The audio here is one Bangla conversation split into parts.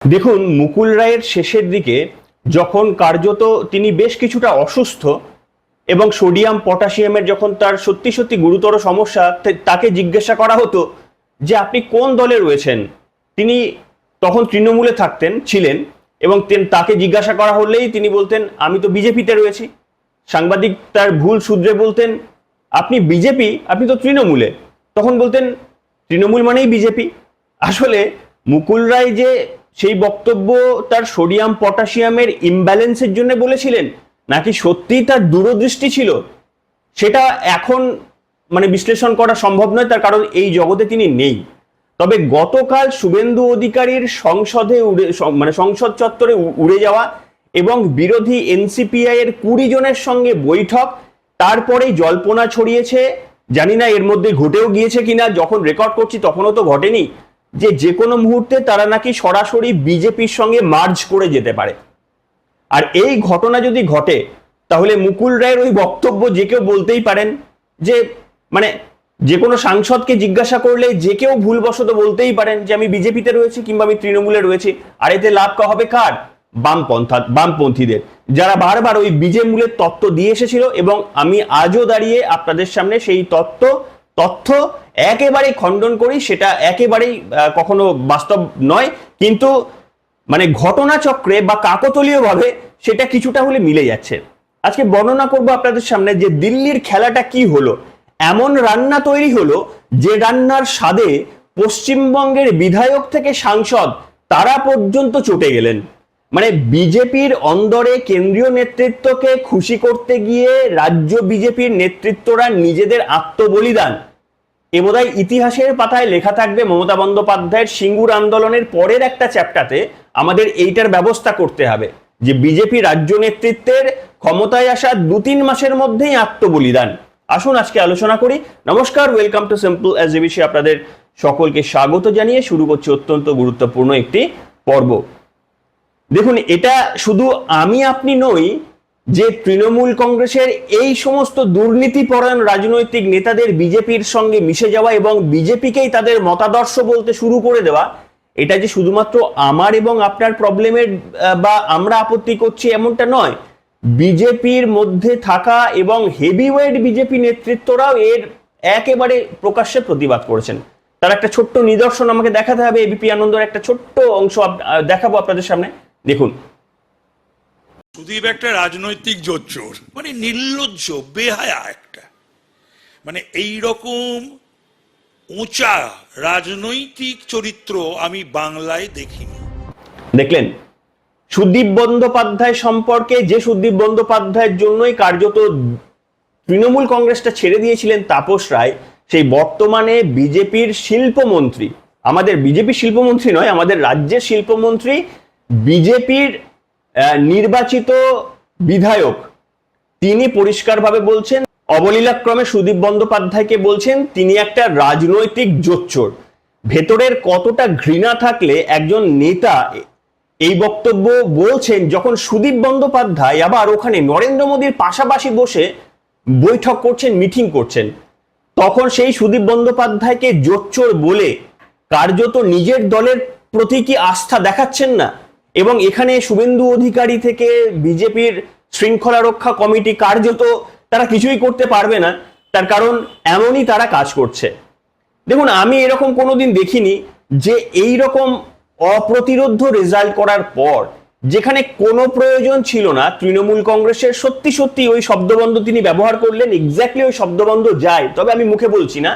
দেখুন, মুকুল রায়ের শেষের দিকে যখন কার্যত তিনি বেশ কিছুটা অসুস্থ এবং সোডিয়াম পটাশিয়ামের যখন তার সত্যি সত্যি গুরুতর সমস্যা, তাকে জিজ্ঞাসা করা হতো যে আপনি কোন দলে রয়েছেন। তিনি তখন তৃণমূলে ছিলেন এবং তাকে জিজ্ঞাসা করা হলেই তিনি বলতেন আমি তো বিজেপিতে রয়েছি। সাংবাদিক তার ভুল শুধরে বলতেন আপনি বিজেপি, আপনি তো তৃণমূলে। তখন বলতেন তৃণমূল মানেই বিজেপি। আসলে মুকুল রায় যে সেই বক্তব্য তার সোডিয়াম পটাশিয়ামের ইমব্যালেন্সের জন্য বলেছিলেন নাকি সত্যিই তার দূরদৃষ্টি ছিল, সেটা এখন বিশ্লেষণ করা সম্ভব নয়, তার কারণ এই জগতে তিনি নেই। তবে গতকাল শুভেন্দু অধিকারীর সংসদ চত্বরে উড়ে যাওয়া এবং বিরোধী এনসিপিআই এর 20 জনের সঙ্গে বৈঠক, তারপরেই জল্পনা ছড়িয়েছে, জানি না এর মধ্যে ঘটেও গিয়েছে কিনা, যখন রেকর্ড করছি তখনও তো ঘটেনি, যে কোনো মুহূর্তে তারা নাকি সরাসরি বিজেপির সঙ্গে মার্জ করে যেতে পারে। আর এই ঘটনা যদি ঘটে তাহলে মুকুল রায়ের ওই বক্তব্য যে কেউ বলতেই পারেন, যে যে কোনো সাংসদকে জিজ্ঞাসা করলে যে কেউ ভুলবশত বলতেই পারেন যে আমি বিজেপিতে রয়েছি কিংবা আমি তৃণমূলে রয়েছি। আর এতে লাভ হবে কার? বামপন্থীদের, যারা বারবার ওই বিজেমূলের তত্ত্ব দিয়ে এসেছিল। এবং আমি আজও দাঁড়িয়ে আপনাদের সামনে সেই তথ্য একেবারেই খণ্ডন করি, সেটা একেবারেই কখনো বাস্তব নয়, কিন্তু ঘটনাচক্রে বা কাকতালীয় ভাবে সেটা কিছুটা হলে মিলে যাচ্ছে। আজকে বর্ণনা করব আপনাদের সামনে যে দিল্লির খেলাটা কি হলো। এমন রান্না তৈরি হলো যে রান্নার স্বাদে পশ্চিমবঙ্গের বিধায়ক থেকে সাংসদ তারা পর্যন্ত চটে গেলেন। বিজেপির অন্দরে কেন্দ্রীয় নেতৃত্বকে খুশি করতে গিয়ে রাজ্য বিজেপির নেতৃত্বরা নিজেদের আত্মবলিদান, এ বোধহয় ইতিহাসের পাতায় লেখা থাকবে। মমতা বন্দ্যোপাধ্যায়ের সিঙ্গুর আন্দোলনের পরের একটা চ্যাপ্টারে আমাদের এইটার ব্যবস্থা করতে হবে যে বিজেপি রাজ্য নেতৃত্বের ক্ষমতায় আসা 2-3 মাসের মধ্যেই আত্মবলিদান। আসুন আজকে আলোচনা করি। নমস্কার, welcome to simple as a বিষয়ে আপনাদের সকলকে স্বাগত জানিয়ে শুরু করছি অত্যন্ত গুরুত্বপূর্ণ একটি পর্ব। দেখুন, এটা শুধু আমি আপনি নই যে তৃণমূল কংগ্রেসের এই সমস্ত দুর্নীতিপরায়ণ রাজনৈতিক নেতাদের বিজেপির সঙ্গে মিশে যাওয়া এবং বিজেপিকেই তাদের মতাদর্শ বলতে শুরু করে দেওয়া, এটা যে শুধুমাত্র আমার এবং আপনার প্রবলেমের বা আমরা আপত্তি করছি এমনটা নয়। বিজেপির মধ্যে থাকা এবং হেভিওয়েট বিজেপি নেতৃত্বরাও এর একেবারে প্রকাশ্যে প্রতিবাদ করেছেন। তার একটা ছোট্ট নিদর্শন আমাকে দেখাতে হবে। এবিপি আনন্দর একটা ছোট্ট অংশ দেখাবো আপনাদের সামনে, দেখুন। সুদীপ একটা রাজনৈতিক জোচ্চোর, নির্লজ্জ, বেহায়া একটা, এইরকম উঁচা রাজনৈতিক চরিত্র আমি বাংলায় দেখিনি। দেখলেন, সুদীপ বন্দ্যোপাধ্যায় সম্পর্কে, যে সুদীপ বন্দ্যোপাধ্যায়ের জন্যই কার্যত তৃণমূল কংগ্রেসটা ছেড়ে দিয়েছিলেন তাপস রায়, সেই বর্তমানে বিজেপির শিল্পমন্ত্রী, আমাদের বিজেপি শিল্পমন্ত্রী নয়, আমাদের রাজ্যের শিল্পমন্ত্রী, বিজেপির নির্বাচিত বিধায়ক, তিনি পরিষ্কারভাবে বলছেন, অবলীলাক্রমে সুদীপ বন্দ্যোপাধ্যায়কে বলছেন তিনি একটা রাজনৈতিক জোচ্চোর। ভেতরের কতটা ঘৃণা থাকলে একজন নেতা এই বক্তব্য বলছেন, যখন সুদীপ বন্দ্যোপাধ্যায় আবার ওখানে নরেন্দ্র মোদীর পাশাপাশি বসে বৈঠক করছেন, মিটিং করছেন, তখন সেই সুদীপ বন্দ্যোপাধ্যায়কে জোচ্চোর বলে কার্যত নিজের দলের প্রতি কি আস্থা দেখাচ্ছেন না? এবং এখানে শুভেন্দু অধিকারী থেকে বিজেপির শৃঙ্খলা রক্ষা কমিটি কার্যত তারা কিছুই করতে পারবে না, তার কারণ এমনই তারা কাজ করছে। দেখুন, আমি এরকম কোনোদিন দেখিনি যে এই রকম অপ্রতিরোধ্য রেজাল্ট করার পর, যেখানে কোনো প্রয়োজন ছিল না তৃণমূল কংগ্রেসের, সত্যি সত্যি ওই শব্দবন্ধ তিনি ব্যবহার করলেন, এক্স্যাক্টলি ওই শব্দবন্ধ যায়, তবে আমি মুখে বলছি না,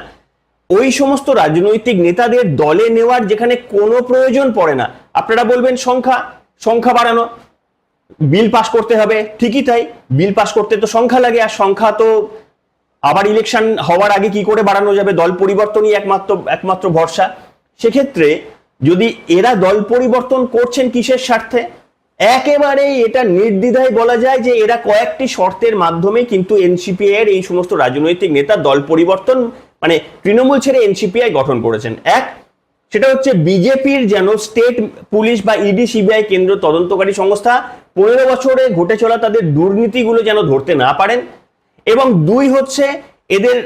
ওই সমস্ত রাজনৈতিক নেতাদের দলে নেওয়ার যেখানে কোনো প্রয়োজন পড়ে না। আপনারা বলবেন সংখ্যা বাড়ানো, বিল পাস করতে হবে, ঠিকই তাই, বিল পাস করতে তো সংখ্যা লাগে, আর সংখ্যা তো আবার ইলেকশন হওয়ার আগে কি করে বাড়ানো যাবে? দল পরিবর্তনই একমাত্র ভরসা। সেক্ষেত্রে যদি এরা দল পরিবর্তন করছেন কিসের স্বার্থে, একেবারেই এটা নির্দ্বিধায় বলা যায় যে এরা কয়েকটি শর্তের মাধ্যমে কিন্তু এনসিপিআই এর এই সমস্ত রাজনৈতিক নেতা দল পরিবর্তন, তৃণমূল ছেড়ে এনসিপিআই গঠন করেছেন। এক, সেটা হচ্ছে বিজেপির যেন স্টেট পুলিশ বা ইডি সিবিআই কেন্দ্র তদন্তকারী সংস্থা 15 বছরে ঘটে চলা তাদের দুর্নীতিগুলো যেন ধরতে না পারেন। এবং 2 হচ্ছে এদের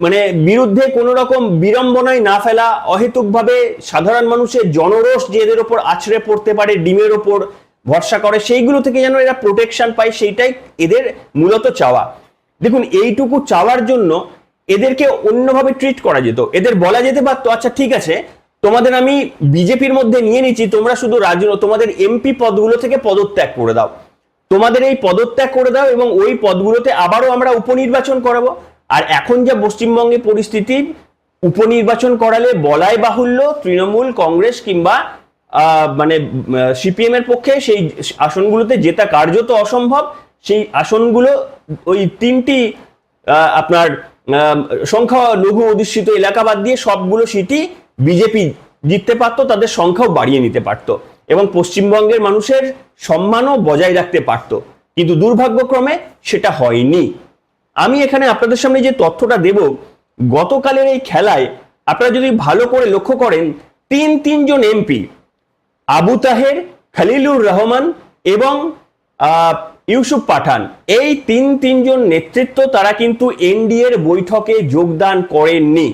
মানে বিরুদ্ধে কোনো রকম বিড়ম্বনায় না ফেলা, অহেতুকভাবে সাধারণ মানুষের জনরোষ যে এদের ওপর আছড়ে পড়তে পারে, ডিমের ওপর ভরসা করে, সেইগুলো থেকে যেন এরা প্রোটেকশন পায়, সেইটাই এদের মূলত চাওয়া। দেখুন, এইটুকু চাওয়ার জন্য এদেরকে অন্যভাবে ট্রিট করা যেত। এদের বলা যেতে পারতো, আচ্ছা ঠিক আছে, তোমাদের আমি বিজেপির মধ্যে নিয়ে নিচ্ছি, তোমরা শুধু তোমাদের এমপি পদগুলো থেকে পদত্যাগ করে দাও, তোমাদের এই পদত্যাগ করে দাও এবং ওই পদগুলোতে আবারও আমরা উপনির্বাচন করাবো। আর এখন যা পশ্চিমবঙ্গে পরিস্থিতি, উপনির্বাচন করালে বলাই বাহুল্য তৃণমূল, কংগ্রেস কিংবা মানে সিপিএম এর পক্ষে সেই আসনগুলোতে জেতা কার্যত অসম্ভব। সেই আসনগুলো ওই তিনটি আপনার সংখ্যা লঘু অধিষ্ঠিত এলাকা বাদ দিয়ে সবগুলো সিটই বিজেপি জিততে পারতো, তাদের সংখ্যাও বাড়িয়ে নিতে পারতো এবং পশ্চিমবঙ্গের মানুষের সম্মানও বজায় রাখতে পারতো। কিন্তু দুর্ভাগ্যক্রমে সেটা হয়নি। আমি এখানে আপনাদের সামনে যে তথ্যটা দেব, গতকালের এই খেলায় আপনারা যদি ভালো করে লক্ষ্য করেন, তিনজন এমপি আবু তাহের, খলিলুর রহমান এবং ইউসুফ পাঠান, এই তিনজন নেতৃত্ব তারা কিন্তু এনডিএ এর বৈঠকে যোগদান করেননি।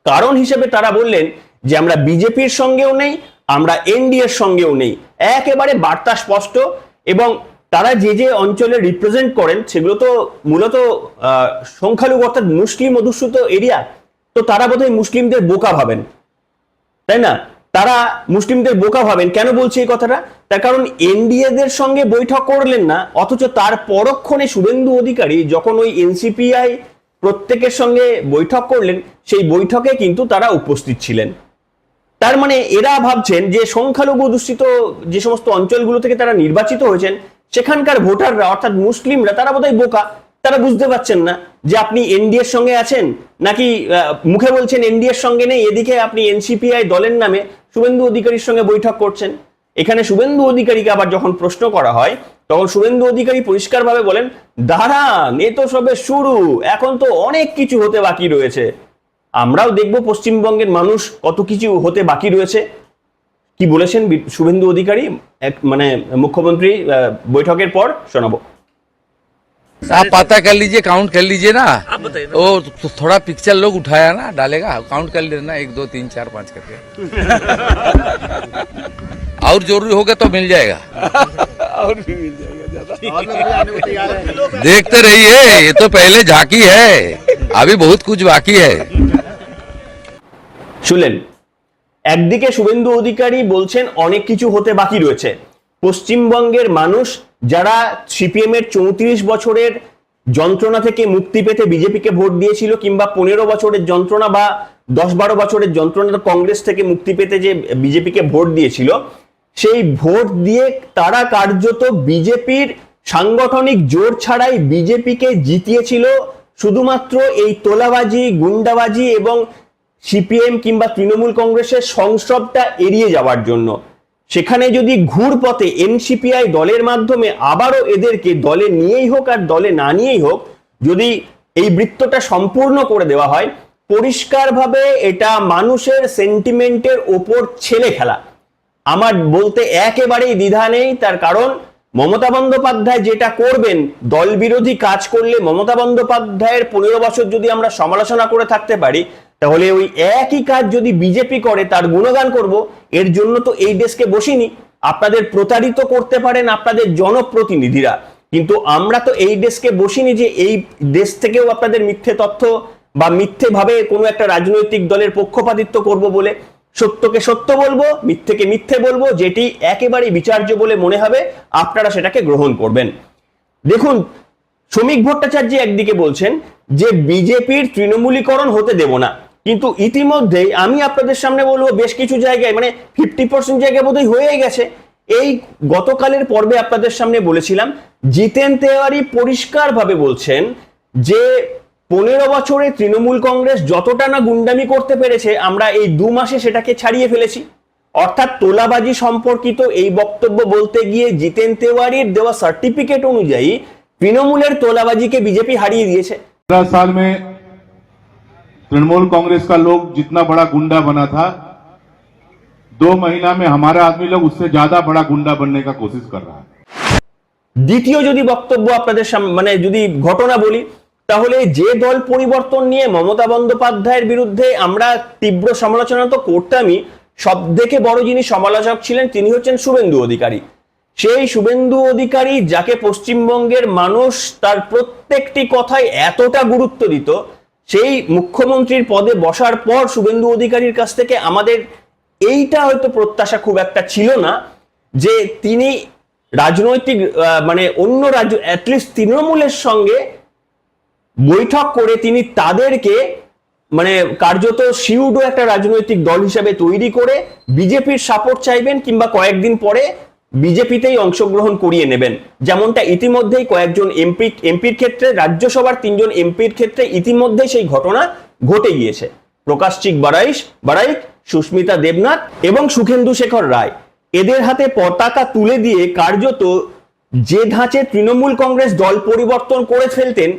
কারণ হিসেবে তারা বললেন যে আমরা বিজেপির সঙ্গেও নেই, আমরা এনডিএ এর সঙ্গেও নেই। একেবারে বার্তা স্পষ্ট। এবং তারা যে যে অঞ্চলে রিপ্রেজেন্ট করেন সেগুলো তো মূলত সংখ্যালঘু অর্থাৎ মুসলিম অধ্যুষিত এরিয়া, তো তারা বোধহয় মুসলিমদের বোকা ভাবেন, তাই না? তারা মুসলিমদের বোকা ভাবেন। কেন বলছি এই কথাটা? তার কারণ এনডিএ দের সঙ্গে বৈঠক করলেন না, অথচ তার পরক্ষণে শুভেন্দু অধিকারী যখন ওই এনসিপিআই প্রত্যেকের সঙ্গে বৈঠক করলেন, সেই বৈঠকে কিন্তু তারা উপস্থিত ছিলেন। তার মানে এরা ভাবছেন যে সংখ্যালঘু অধ্যুষিত যে সমস্ত অঞ্চলগুলো থেকে তারা নির্বাচিত হয়েছেন, সেখানকার ভোটাররা অর্থাৎ মুসলিমরা তারা বোধহয় বোকা, তারা বুঝতে পারছেন না যে আপনি এনডিএ এর সঙ্গে আছেন নাকি মুখে বলছেন এনডিএ এর সঙ্গে নেই, এদিকে আপনি এনসিপিআই দলের নামে শুভেন্দু অধিকারীর সঙ্গে বৈঠক করছেন। এখানে শুভেন্দু অধিকারীকে আবার যখন প্রশ্ন করা হয়, তখন শুভেন্দু অধিকারী পরিষ্কারভাবে বলেন, দাঁড়ান, এ তো সবে শুরু, এখন তো অনেক কিছু হতে বাকি রয়েছে। আমরাও দেখব পশ্চিমবঙ্গের মানুষ কত কিছু হতে বাকি রয়েছে। কি বলেছেন শুভেন্দু অধিকারী মানে মুখ্যমন্ত্রী বৈঠকের পর, শোনাবো। आप पता कर लीजिए, काउंट कर लीजिए ना। वो थोड़ा पिक्चर लोग उठाया ना, डालेगा, काउंट कर लेना 1 2 3 4 5 करके। और जरूरी होगा तो मिल जाएगा, और भी मिल जाएगा ज्यादा। देखते रहिए, ये तो पहले झांकी है, अभी बहुत कुछ बाकी है। শুনলেন, একদিকে শুভেন্দু অধিকারী বলছেন অনেক কিছু হতে বাকি রয়েছে। পশ্চিমবঙ্গের মানুষ যারা সিপিএম এর 34 বছরের যন্ত্রণা থেকে মুক্তি পেতে বিজেপিকে ভোট দিয়েছিল, কিংবা 15 বছরের যন্ত্রণা বা 10-12 বছরের যন্ত্রণা কংগ্রেস থেকে মুক্তি পেতে যে বিজেপিকে ভোট দিয়েছিল, সেই ভোট দিয়ে তারা কার্যত বিজেপির সাংগঠনিক জোর ছাড়াই বিজেপিকে জিতিয়েছিল শুধুমাত্র এই তোলাবাজি, গুন্ডাবাজি এবং সিপিএম কিংবা তৃণমূল কংগ্রেসের সংস্রবটা এড়িয়ে যাওয়ার জন্য। সেখানে যদি ঘুরপথে এনসিপিআই দলের মাধ্যমে আবারও এদেরকে দলে নিয়েই হোক আর দলে না নিয়েই হোক, যদি এই বৃত্তটা সম্পূর্ণ করে দেওয়া হয়, পরিষ্কারভাবে এটা মানুষের সেন্টিমেন্টের ওপর ছেলে খেলা। আমার বলতে একেবারেই দ্বিধা নেই। তার কারণ মমতা বন্দ্যোপাধ্যায় যেটা করবেন, দল বিরোধী কাজ করলে মমতা বন্দ্যোপাধ্যায়ের 15 বছর যদি আমরা সমালোচনা করে থাকতে পারি, তাহলে ওই একই কাজ যদি বিজেপি করে তার গুণগান করব। এর জন্য তো এই দেশকে বসিনি। আপনাদের প্রতারিত করতে পারেন আপনাদের জনপ্রতিনিধিরা, কিন্তু আমরা তো এই দেশকে বসিনি যে এই দেশ থেকেও আপনাদের মিথ্যে তথ্য বা মিথ্যে ভাবে কোনো একটা রাজনৈতিক দলের পক্ষপাতিত্ব করব বলে। সত্যকে সত্য বলবো, মিথ্যেকে মিথ্যে বলবো, যেটি একেবারে বিচার্য বলে মনে হবে আপনারা সেটাকে গ্রহণ করবেন। দেখুন, শ্রমিক ভট্টাচার্য একদিকে বলছেন যে বিজেপির তৃণমূলীকরণ হতে দেব না, কিন্তু ইতিমধ্যেই আমি আপনাদের সামনে বলবো বেশ কিছু জায়গায় মানে 50% জায়গায় বোধহয় হয়ে গেছে। এই গতকালের পর্বে আপনাদের সামনে বলেছিলাম, জিতেন তেওয়ারি পরিষ্কারভাবে বলছেন যে 15 বছরে তৃণমূল কংগ্রেস যতটা না গুন্ডামি করতে পেরেছে, আমরা এই 2 মাসে সেটাকে ছাড়িয়ে ফেলেছি। অর্থাৎ তোলাবাজি সম্পর্কিত এই বক্তব্য বলতে গিয়ে জিতেন তেওয়ারির দেওয়া সার্টিফিকেট অনুযায়ী তৃণমূলের তোলাবাজিকে বিজেপি হারিয়ে দিয়েছে। 15 साल में तृणमूल कांग्रेस का लोग जितना बड़ा गुंडा बना था, 2 महीना में हमारा आदमी लोग उससे ज्यादा बड़ा गुंडा बनने का कोशिश कर रहा है। দ্বিতীয় যদি বক্তব্য আপনাদের সামনে মানে যদি ঘটনা বলি, তাহলে যে দল পরিবর্তন নিয়ে মমতা বন্দ্যোপাধ্যায়ের বিরুদ্ধে আমরা তীব্র সমালোচনা তো করতামই, সব থেকে বড় যিনি সমালোচক ছিলেন তিনি হচ্ছেন শুভেন্দু অধিকারী। সেই শুভেন্দু অধিকারী যাকে পশ্চিমবঙ্গের মানুষ তার প্রত্যেকটি কথায় এতটা গুরুত্ব দিত, সেই মুখ্যমন্ত্রীর পদে বসার পর শুভেন্দু অধিকারীর কাছ থেকে আমাদের এইটা হয়তো প্রত্যাশা খুব একটা ছিল না যে তিনি রাজনৈতিক মানে অন্য রাজ্য অ্যাটলিস্ট তৃণমূলের সঙ্গে বৈঠক করে তিনি তাদেরকে মানে কার্যত সিউডো একটা রাজনৈতিক দল হিসেবে তৈরি করে বিজেপির সাপোর্ট চাইবেন কিংবা কয়েকদিন পরে বিজেপিতেই অংশগ্রহণ করিয়ে নেবেন, যেমনটা ইতিমধ্যেই কয়েকজন এমপির ক্ষেত্রে, রাজ্যসভার 3 জন এমপির ক্ষেত্রে ইতিমধ্যেই সেই ঘটনা ঘটে গিয়েছে। প্রকাশচিক বারাইক, সুস্মিতা দেবনাথ এবং সুখেন্দু শেখর রায় এদের হাতে পতাকা তুলে দিয়ে কার্যত যে ধাঁচে তৃণমূল কংগ্রেস দল পরিবর্তন করে ফেলতেন,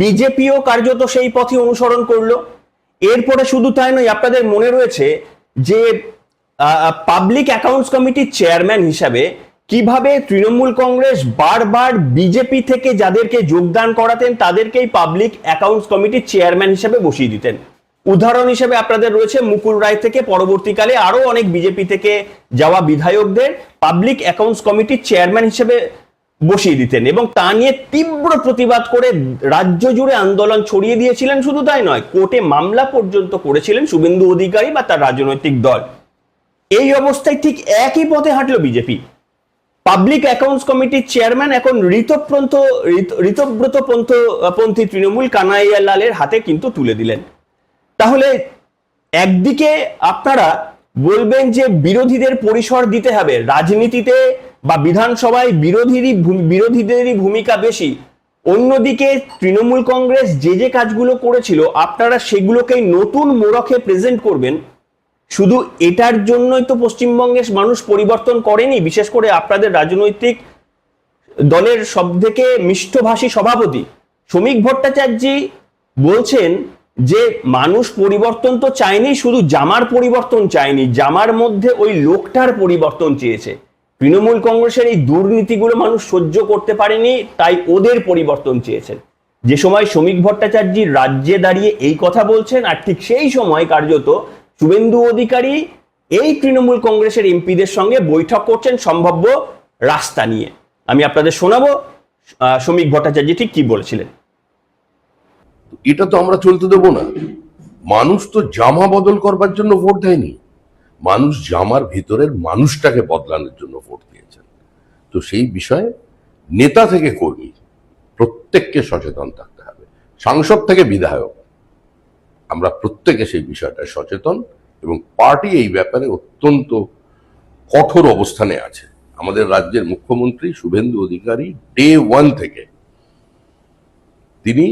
বিজেপিও কার্যত সেই পথে অনুসরণ করলো। এরপরে শুধু তাই নয়, আপনাদের মনে রয়েছে যে পাবলিক অ্যাকাউন্টস কমিটির চেয়ারম্যান হিসাবে কিভাবে তৃণমূল কংগ্রেস বারবার বিজেপি থেকে যাদেরকে যোগদান করাতেন তাদেরকেই পাবলিক অ্যাকাউন্টস কমিটির চেয়ারম্যান হিসেবে বসিয়ে দিতেন। উদাহরণ হিসেবে আপনাদের রয়েছে মুকুল রায় থেকে পরবর্তীকালে আরো অনেক বিজেপি থেকে যাওয়া বিধায়কদের পাবলিক অ্যাকাউন্টস কমিটির চেয়ারম্যান হিসেবে বসিয়ে দিতেন এবং তা নিয়ে তীব্র প্রতিবাদ করে রাজ্য জুড়ে আন্দোলন ছড়িয়ে দিয়েছিলেন। শুধু তাই নয়, কোর্টে মামলা পর্যন্ত করেছিলেন শুভেন্দু অধিকারী বা তার রাজনৈতিক দল। এই অবস্থায় ঠিক একই পথে হাঁটলো বিজেপি। পাবলিক অ্যাকাউন্টস কমিটির চেয়ারম্যান এখন ঋতব্রত পন্থী তৃণমূল কানাইয়া লালের হাতে কিন্তু তুলে দিলেন। তাহলে একদিকে আপনারা বলবেন যে বিরোধীদের পরিসর দিতে হবে, রাজনীতিতে বা বিধানসভায় বিরোধীদেরই ভূমিকা বেশি, অন্যদিকে তৃণমূল কংগ্রেস যে কাজগুলো করেছিল আপনারা সেগুলোকেই নতুন মোড়কে প্রেজেন্ট করবেন। শুধু এটার জন্যই তো পশ্চিমবঙ্গের মানুষ পরিবর্তন করেনি, বিশেষ করে আপনাদের রাজনৈতিক দলের সবথেকে মিষ্টভাষী সভাপতি শ্রমিক ভট্টাচার্য বলছেন যে মানুষ পরিবর্তন তো চায়নি, শুধু জামার পরিবর্তন চায়নি, জামার মধ্যে ওই লোকটার পরিবর্তন চেয়েছে। তৃণমূল কংগ্রেসের এই দুর্নীতিগুলো মানুষ সহ্য করতে পারেনি, তাই ওদের পরিবর্তন চেয়েছেন। যে সময় শ্রমিক ভট্টাচার্য রাজ্যে দাঁড়িয়ে এই কথা বলছেন, আর ঠিক সেই সময় কার্যত শুভেন্দু অধিকারী এই তৃণমূল কংগ্রেসের এমপিদের সঙ্গে বৈঠক করছেন সম্ভাব্য রাস্তা নিয়ে। আমি আপনাদের শোনাবো শ্রমিক ভট্টাচার্য ঠিক কি বলেছিলেন। এটা তো আমরা চলতে দেবো না। মানুষ তো জামা বদল করবার জন্য ভোট দেয়নি, মানুষ জামার ভিতরের মানুষটাকে বদলানোর জন্য ভোট দিয়েছেন। তো সেই বিষয়ে নেতা থেকে কর্মী প্রত্যেককে সচেতন থাকতে হবে, সাংসদ থেকে বিধায়ক আমরা প্রত্যেকে সেই বিষয়টা সচেতন, এবং পার্টি এই ব্যাপারে অত্যন্ত কঠোর অবস্থানে আছে। আমাদের রাজ্যের মুখ্যমন্ত্রী শুভেন্দু অধিকারী ডে 1 থেকে তিনি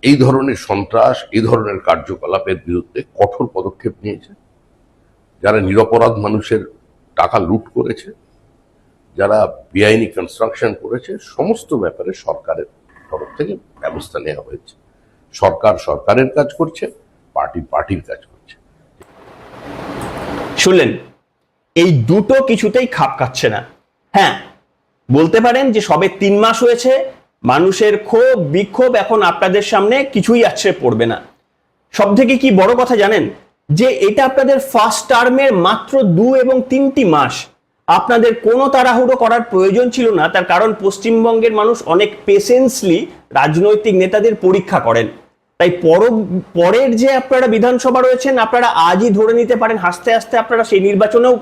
এই ধরনের সন্ত্রাস, এই ধরনের কার্যকলাপের বিরুদ্ধে কঠোর পদক্ষেপ নিয়েছে। যারা নিরপরাধ মানুষের টাকা লুট করেছে, যারা বেআইনি কনস্ট্রাকশন করেছে, সমস্ত ব্যাপারে সরকারের তরফ থেকে ব্যবস্থা নেওয়া হয়েছে। সরকার সরকারের কাজ করছে, পার্টি পার্টির কাজ করছে। শুনলেন, এই দুটো কিছুতেই খাপ খাচ্ছে না। হ্যাঁ, বলতে পারেন যে সবে 3 মাস হয়েছে, মানুষের ক্ষোভ বিক্ষোভ এখন আপনাদের সামনে কিছুই আছড়ে পড়বে না। সব থেকে কি বড় কথা জানেন, যে এটা আপনাদের ফার্স্ট টার্মের মাত্র 2 এবং 3টি মাস। আপনাদের কোনো তাড়াহুড়ো করার প্রয়োজন ছিল না, তার কারণ পশ্চিমবঙ্গের মানুষ অনেক পেশেন্সলি রাজনৈতিক নেতাদের পরীক্ষা করেন। তাই পরের যে আপনারা বিধানসভা রয়েছেন, আপনারা আজই ধরে নিতে পারেন হাসতে হাসতে আপনারা সেই নির্বাচনেও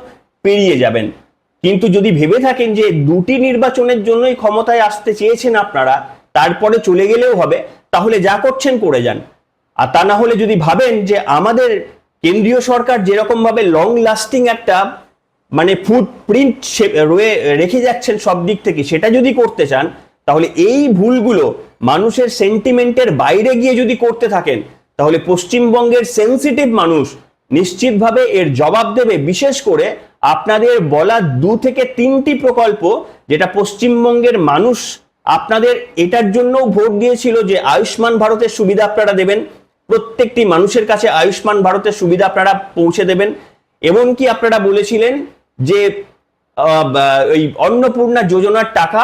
পেরিয়ে যাবেন। কিন্তু যদি ভেবে থাকেন যে 2টি নির্বাচনের জন্যই ক্ষমতায় আসতে চেয়েছেন আপনারা, তারপরে চলে গেলেও হবে, তাহলে যা করছেন করে যান। আর তা না হলে যদি ভাবেন যে আমাদের কেন্দ্রীয় সরকার যেরকম ভাবে লং লাস্টিং একটা মানে ফুটপ্রিন্ট রেখে যাচ্ছেন সব দিক থেকে, সেটা যদি করতে চান, তাহলে এই ভুলগুলো মানুষের সেন্টিমেন্টের বাইরে গিয়ে যদি করতে থাকেন, তাহলে পশ্চিমবঙ্গের সেন্সিটিভ মানুষ নিশ্চিতভাবে এর জবাব দেবে। বিশেষ করে আপনাদের বলা 2 থেকে 3টি প্রকল্প, যেটা পশ্চিমবঙ্গের মানুষ আপনাদের এটার জন্য ভোট দিয়েছিল যে আয়ুষ্মান ভারতের সুবিধা আপনারা দেবেন, প্রত্যেকটি মানুষের কাছে আয়ুষ্মান ভারতের সুবিধা আপনারা পৌঁছে দেবেন। এমনকি আপনারা বলেছিলেন যে ওই অন্নপূর্ণা যোজনার টাকা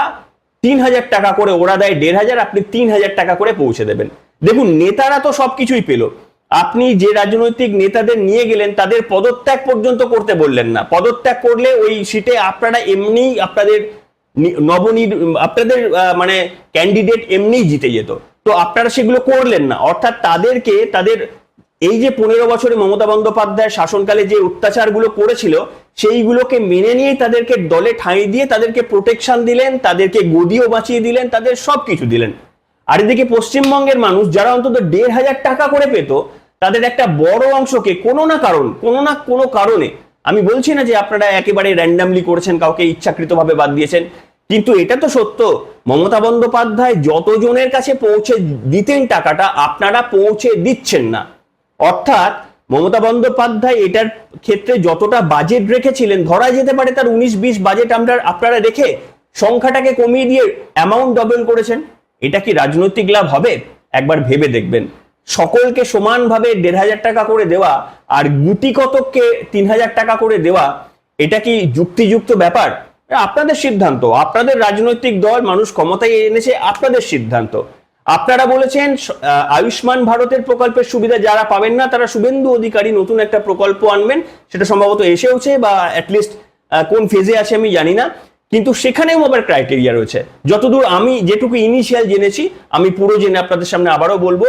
3,000 টাকা করে, ওরা দেয় 1,500, আপনি 3,000 টাকা করে পৌঁছে দেবেন। দেখুন, নেতারা তো সবকিছুই পেল, আপনি যে রাজনৈতিক নেতাদের নিয়ে গেলেন তাদের পদত্যাগ পর্যন্ত করতে বললেন না। পদত্যাগ করলে ওই সিটে আপনারা এমনি আপনাদের আপনাদের মানে ক্যান্ডিডেট এমনিই জিতে যেত, তো আপনারা সেগুলো করলেন না। অর্থাৎ তাদেরকে তাদের এই যে 15 বছরে মমতা বন্দ্যোপাধ্যায়ের শাসনকালে যে অত্যাচারগুলো করেছিল সেইগুলোকে মেনে নিয়ে তাদেরকে দলে ঠাঁই দিয়ে তাদেরকে প্রোটেকশন দিলেন, তাদেরকে গদিও বাঁচিয়ে দিলেন, তাদের সবকিছু দিলেন। আর এদিকে পশ্চিমবঙ্গের মানুষ যারা অন্তত 1,500 টাকা করে পেত, তাদের একটা বড় অংশকে কোনো না কোনো কারণে, আমি বলছি না যে আপনারা একেবারে র্যান্ডামলি করেছেন, কাউকে ইচ্ছাকৃতভাবে বাদ দিয়েছেন, কিন্তু এটা তো সত্য, মমতা বন্দ্যোপাধ্যায় যতজনের কাছে পৌঁছে দিতেন টাকাটা আপনারা পৌঁছে দিচ্ছেন না। অর্থাৎ মমতা বন্দ্যোপাধ্যায় এটার ক্ষেত্রে যতটা বাজেট রেখেছিলেন, ধরা যেতে পারে তার 19-20 বাজেট আপনারা রেখে সংখ্যাটাকে কমিয়ে দিয়ে অ্যামাউন্ট ডবল করেছেন। এটা কি রাজনৈতিক লাভ হবে? একবার ভেবে দেখবেন। সকলকে সমানভাবে 1,500 টাকা করে দেওয়া আর গুটি কতককে 3,000 টাকা করে দেওয়া, এটা কি যুক্তিযুক্ত ব্যাপার? আপনাদের সিদ্ধান্ত, আপনাদের রাজনৈতিক দল, মানুষ ক্ষমতায় এনেছে, আপনাদের সিদ্ধান্ত। আপনারা বলেছেন আয়ুষ্মান ভারতের প্রকল্পের সুবিধা যারা পাবেন না তারা শুভেন্দু অধিকারী নতুন একটা প্রকল্প আনবেন, সেটা সম্ভবত এসেওছে বা অ্যাটলিস্ট কোন ফেজে আছে আমি জানি না, কিন্তু সেখানেও আবার ক্রাইটেরিয়া রয়েছে। যতদূর আমি যেটুকু ইনিশিয়াল জেনেছি, আমি পুরো জেনে আপনাদের সামনে আবারও বলবো,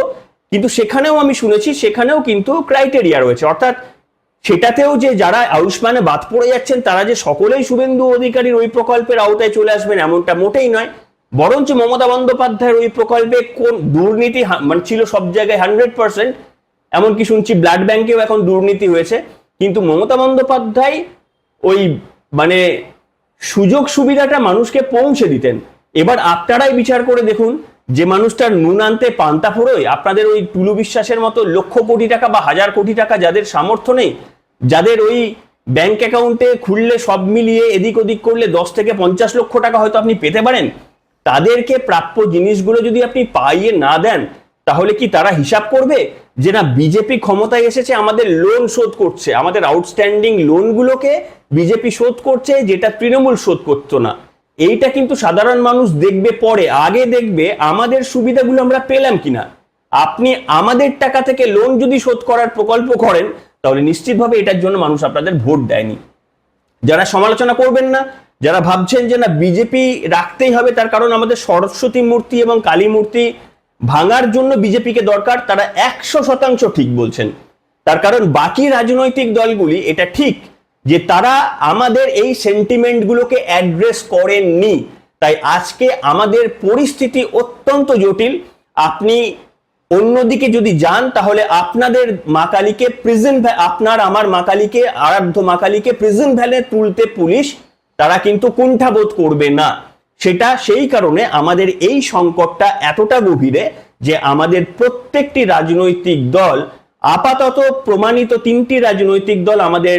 কিন্তু সেখানেও আমি শুনেছি সেখানেও কিন্তু ক্রাইটেরিয়া রয়েছে। অর্থাৎ সেটাতেও যে যারা আয়ুষ্মানে বাদ পড়ে যাচ্ছেন তারা যে সকলেই শুভেন্দু অধিকারীর ওই প্রকল্পের আওতায় চলে আসবেন এমনটা মোটেই নয়। বরঞ্চ মমতা বন্দ্যোপাধ্যায়ের ওই প্রকল্পে কোন দুর্নীতি মানে ছিল সব জায়গায় 100%, এমনকি শুনছি ব্লাড ব্যাংকেও এখন দুর্নীতি হয়েছে, কিন্তু মমতা বন্দ্যোপাধ্যায় ওই মানে সুযোগ সুবিধাটা মানুষকে পৌঁছে দিতেন। এবার আপনারাই বিচার করে দেখুন, যে মানুষটার নুন আনতে পান্তা ফোড়োয়, আপনাদের ওই টুলু বিশ্বাসের মতো লক্ষ কোটি টাকা বা 1,000 কোটি টাকা যাদের সামর্থ্য নেই, যাদের ওই ব্যাংক অ্যাকাউন্টে খুললে সব মিলিয়ে এদিক ওদিক করলে 10 থেকে 50 লক্ষ টাকা হয়তো আপনি পেতে পারেন, তাদেরকে প্রাপ্য জিনিসগুলো যদি আপনি পাইয়ে না দেন, তাহলে কি তারা হিসাব করবে যে না বিজেপি ক্ষমতায় এসেছে, আমাদের লোন শোধ করছে, আমাদের আউটস্ট্যান্ডিং লোনগুলোকে বিজেপি শোধ করছে যেটা তৃণমূল শোধ করতো না? এইটা কিন্তু সাধারণ মানুষ দেখবে পরে, আগে দেখবে আমাদের সুবিধাগুলো আমরা পেলাম কিনা। আপনি আমাদের টাকা থেকে লোন যদি শোধ করার প্রকল্প করেন তাহলে নিশ্চিতভাবে এটার জন্য মানুষ আপনাদের ভোট দেয়নি। যারা সমালোচনা করবেন না, যারা ভাবছেন যে না বিজেপি রাখতেই হবে তার কারণ আমাদের সরস্বতী মূর্তি এবং কালী মূর্তি ভাঙার জন্য বিজেপিকে দরকার, তারা 100% ঠিক বলছেন। তার কারণ বাকি রাজনৈতিক দলগুলি এটা ঠিক যে তারা আমাদের এই সেন্টিমেন্টগুলোকে অ্যাড্রেস করেননি, তাই আজকে আমাদের পরিস্থিতি অত্যন্ত জটিল। আপনি অন্যদিকে যদি যান তাহলে আপনাদের মা কালীকে আপনার আমার মা কালীকে, আরাধ্য মা কালীকে প্রিজন ভ্যানে তুলতে পুলিশ তারা কিন্তু কুণ্ঠাবোধ করবে না। সেটা সেই কারণে আমাদের এই সংকটটা এতটা গভীরে যে আমাদের প্রত্যেকটি রাজনৈতিক দল, আপাতত প্রমাণিত 3টি রাজনৈতিক দল আমাদের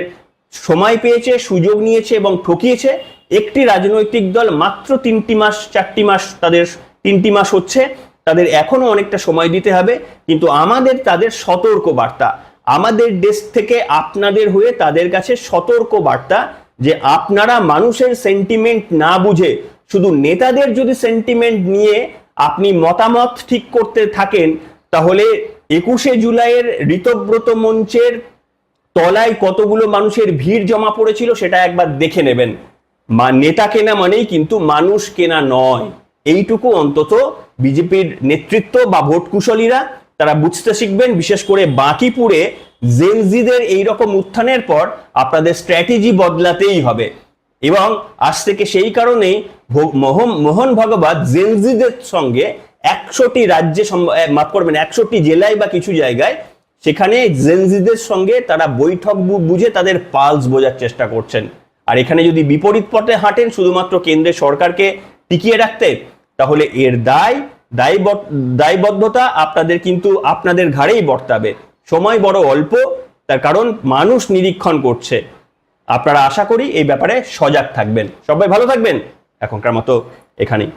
সময় পেয়েছে, সুযোগ নিয়েছে এবং ঠকিয়েছে। একটি রাজনৈতিক দল মাত্র 3টি মাস 4টি মাস, তাদের 3টি মাস হচ্ছে, তাদের এখনো অনেকটা সময় দিতে হবে। কিন্তু আমাদের তাদের সতর্ক বার্তা, আমাদের দেশ থেকে আপনাদের হয়ে তাদের কাছে সতর্ক বার্তা যে আপনারা মানুষের সেন্টিমেন্ট না বুঝে শুধু নেতাদের যদি সেন্টিমেন্ট নিয়ে আপনি মতামত ঠিক করতে থাকেন, তাহলে 21শে জুলাইয়ের ঋতব্রত মঞ্চের তলায় কতগুলো মানুষের ভিড় জমা পড়েছিল সেটা একবার দেখে নেবেন। নেতা কেনা মানেই কিন্তু মানুষ কেনা নয়, এইটুকু অন্তত বিজেপির নেতৃত্ব বা ভোট কুশলীরা তারা বুঝতে শিখবেন। বিশেষ করে বাঁকিপুরে জেনজিদের এইরকম উত্থানের পর আপনাদের স্ট্র্যাটেজি বদলাতেই হবে। এবং আজ থেকে সেই কারণেই মোহন ভাগবত জেনজিদের সঙ্গে 100টি রাজ্যে, মাফ করবেন 100টি জেলায় বা কিছু জায়গায়, সেখানে জেনজিদের সঙ্গে তারা বৈঠক বুঝে তাদের পালস বোঝার চেষ্টা করছেন। আর এখানে যদি বিপরীত পথে হাঁটেন শুধুমাত্র কেন্দ্রের সরকারকে টিকিয়ে রাখতে, তাহলে এর দায়বদ্ধতা আপনাদের কিন্তু আপনাদের ঘাড়েই বর্তাবে। সময় বড় অল্প, তার কারণ মানুষ নিরীক্ষণ করছে। আপনারা আশা করি এই ব্যাপারে সজাগ থাকবেন। সবাই ভালো থাকবেন, এখনকার মতো এখানেই।